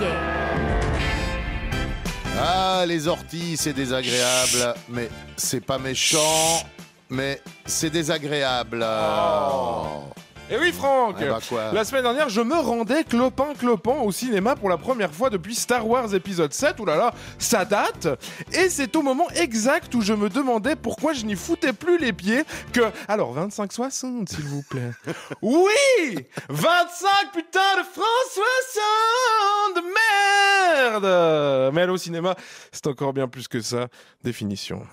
fatigué. Ah, les orties, c'est désagréable, mais c'est pas méchant, mais c'est désagréable. Et oui Franck, Eh ben quoi. la semaine dernière je me rendais clopin au cinéma pour la première fois depuis Star Wars épisode 7, oulala, ça date, et c'est au moment exact où je me demandais pourquoi je n'y foutais plus les pieds que... Alors 25,60 s'il vous plaît. Oui 25 putain de francs 60 de merde. Mais aller au cinéma, c'est encore bien plus que ça, définition.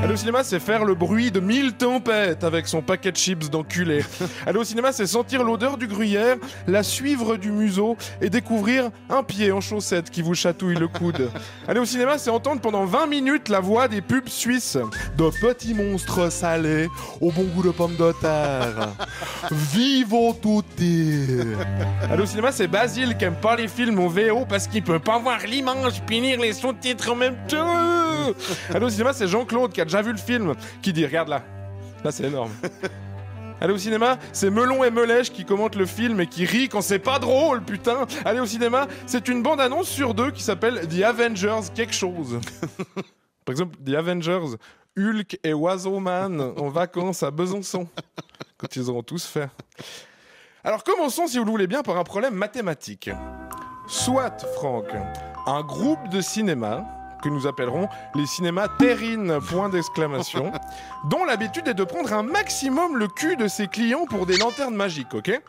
Aller au cinéma, c'est faire le bruit de 1000 tempêtes avec son paquet de chips d'enculé. Aller au cinéma, c'est sentir l'odeur du gruyère, la suivre du museau et découvrir un pied en chaussette qui vous chatouille le coude. Aller au cinéma, c'est entendre pendant 20 minutes la voix des pubs suisses. De petits monstres salés au bon goût de pommes de terre. Vivons tutti. Aller au cinéma, c'est Basile qui aime pas les films en VO parce qu'il peut pas voir l'image puis lire les sous-titres en même temps. Aller au cinéma, c'est Jean-Claude qui a déjà vu le film, qui dit regarde là, c'est énorme. Aller au cinéma, c'est Melon et Melèche qui commentent le film et qui rient quand c'est pas drôle, putain. Aller au cinéma, c'est une bande-annonce sur 2 qui s'appelle The Avengers quelque chose. Par exemple, The Avengers, Hulk et Oiseau Man en vacances à Besançon, quand ils auront tous fait. Alors commençons, si vous le voulez bien, par un problème mathématique. Soit, Franck, un groupe de cinéma que nous appellerons les cinémas terrines, point d'exclamation, dont l'habitude est de prendre un maximum le cul de ses clients pour des lanternes magiques, ok ?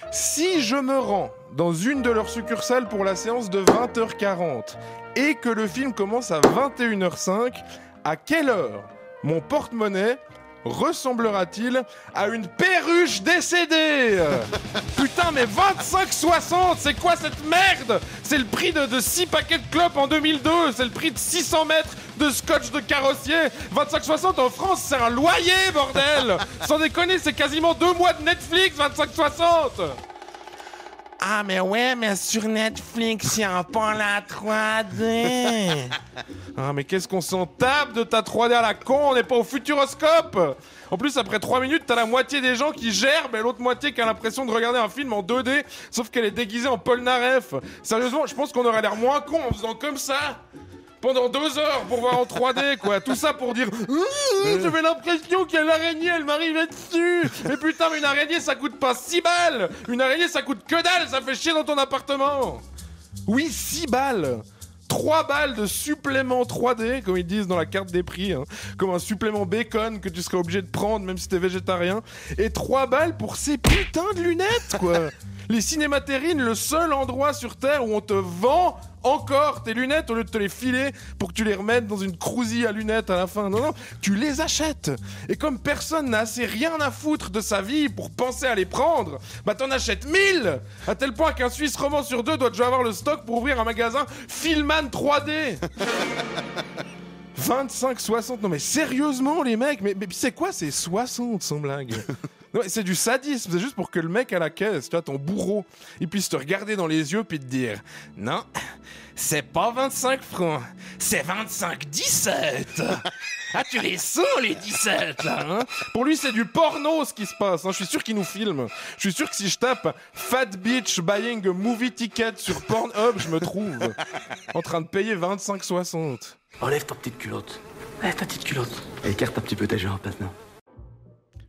Si je me rends dans une de leurs succursales pour la séance de 20h40 et que le film commence à 21h05, à quelle heure mon porte-monnaie ressemblera-t-il à une perruche décédée ? Putain, mais 25,60, c'est quoi cette merde ? C'est le prix de 6 paquets de clopes en 2002, c'est le prix de 600 mètres de scotch de carrossier. 25,60 en France, c'est un loyer, bordel ! Sans déconner, c'est quasiment 2 mois de Netflix, 25,60 ! Ah mais ouais, mais sur Netflix, y'a pas la 3D. Ah mais qu'est-ce qu'on s'en tape de ta 3D à la con, on n'est pas au Futuroscope. En plus, après 3 minutes, t'as la moitié des gens qui gerbent et l'autre moitié qui a l'impression de regarder un film en 2D, sauf qu'elle est déguisée en Paul Naref. Sérieusement, je pense qu'on aurait l'air moins con en faisant comme ça pendant 2 heures pour voir en 3D, quoi. Tout ça pour dire j'avais l'impression qu'il y a l'araignée, elle m'arrivait dessus. Mais putain, mais une araignée, ça coûte pas 6 balles. Une araignée, ça coûte que dalle, ça fait chier dans ton appartement. Oui, 6 balles. 3 balles de supplément 3D, comme ils disent dans la carte des prix, hein. Comme un supplément bacon que tu serais obligé de prendre même si t'es végétarien. Et 3 balles pour ces putains de lunettes, quoi. Les cinémas terrines, le seul endroit sur Terre où on te vend encore tes lunettes au lieu de te les filer pour que tu les remettes dans une crousille à lunettes à la fin. Non, tu les achètes. Et comme personne n'a assez rien à foutre de sa vie pour penser à les prendre, bah t'en achètes 1000 ! À tel point qu'un Suisse romand sur 2 doit déjà avoir le stock pour ouvrir un magasin Filman 3D. 25,60. Non mais sérieusement les mecs, mais c'est quoi ces 60 sans blague? Non, c'est du sadisme, c'est juste pour que le mec à la caisse, tu vois, ton bourreau, il puisse te regarder dans les yeux puis te dire non, c'est pas 25 francs, c'est 25,17. Ah, tu les sens les 17 là, hein? Pour lui c'est du porno ce qui se passe, hein. Je suis sûr qu'il nous filme. Je suis sûr que si je tape Fat Bitch buying a movie ticket sur Pornhub, je me trouve en train de payer 25,60. Enlève ta petite culotte. Enlève ta petite culotte. Et écarte un petit peu tes jambes maintenant.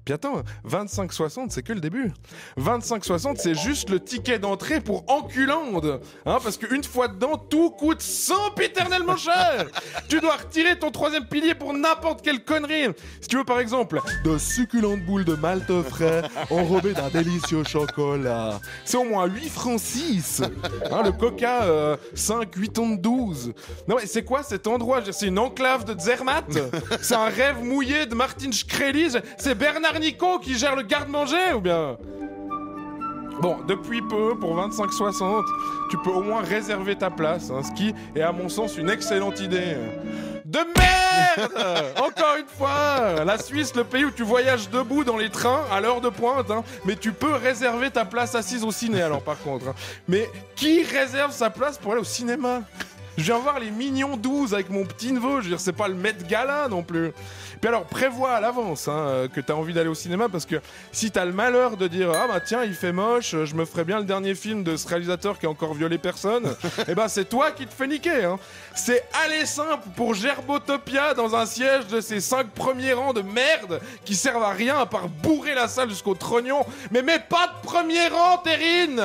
Puis attends, 25,60 c'est que le début. 25,60 c'est juste le ticket d'entrée pour Enculande, hein, parce qu'une fois dedans, tout coûte sempiternellement cher. Tu dois retirer ton 3e pilier pour n'importe quelle connerie. Si tu veux par exemple, de succulentes boules de malt frais enrobées d'un délicieux chocolat, c'est au moins 8 francs 6. Hein, le coca, 5, 8 ondes 12. Non mais c'est quoi cet endroit? C'est une enclave de Zermatt? C'est un rêve mouillé de Martin Shkreli? C'est Bernard Nico qui gère le garde-manger ou bien? Bon, depuis peu, pour 25,60, tu peux au moins réserver ta place, hein, ce qui est à mon sens une excellente idée. De merde. Encore une fois, la Suisse, le pays où tu voyages debout dans les trains à l'heure de pointe, hein, mais tu peux réserver ta place assise au ciné alors par contre. Hein. Mais qui réserve sa place pour aller au cinéma? Je viens voir les Mignons 12 avec mon petit neveu, je veux dire, c'est pas le Met Gala non plus. Puis alors, prévois à l'avance que t'as envie d'aller au cinéma, parce que si t'as le malheur de dire « Ah bah tiens, il fait moche, je me ferais bien le dernier film de ce réalisateur qui a encore violé personne », eh ben c'est toi qui te fais niquer. C'est aller simple pour Gerbotopia dans un siège de ces 5 premiers rangs de merde qui servent à rien à part bourrer la salle jusqu'au trognon. Mais mets pas de premier rang, Terrine.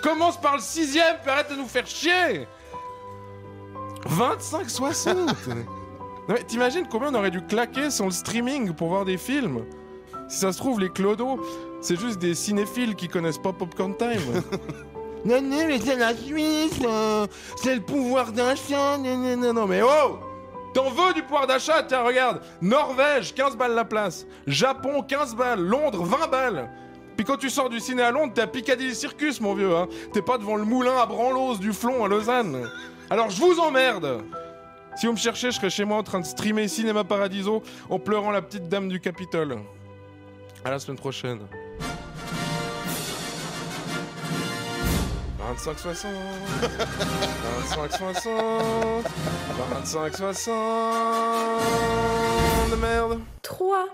Commence par le 6ème, puis arrête de nous faire chier. 25,60. Non mais t'imagines combien on aurait dû claquer sur le streaming pour voir des films? Si ça se trouve, les clodos, c'est juste des cinéphiles qui connaissent pas Popcorn Time. Non, mais c'est la Suisse, c'est le pouvoir d'achat, non, mais oh! T'en veux du pouvoir d'achat? Tiens, regarde, Norvège, 15 balles la place, Japon, 15 balles, Londres, 20 balles. Puis quand tu sors du ciné à Londres, t'es à Piccadilly Circus, mon vieux, T'es pas devant le moulin à Branlos du Flon à Lausanne. Alors je vous emmerde. Si vous me cherchez, je serai chez moi en train de streamer Cinéma Paradiso en pleurant la petite dame du Capitole. À la semaine prochaine. 25,60. 25,60. 25,60. De merde. 3.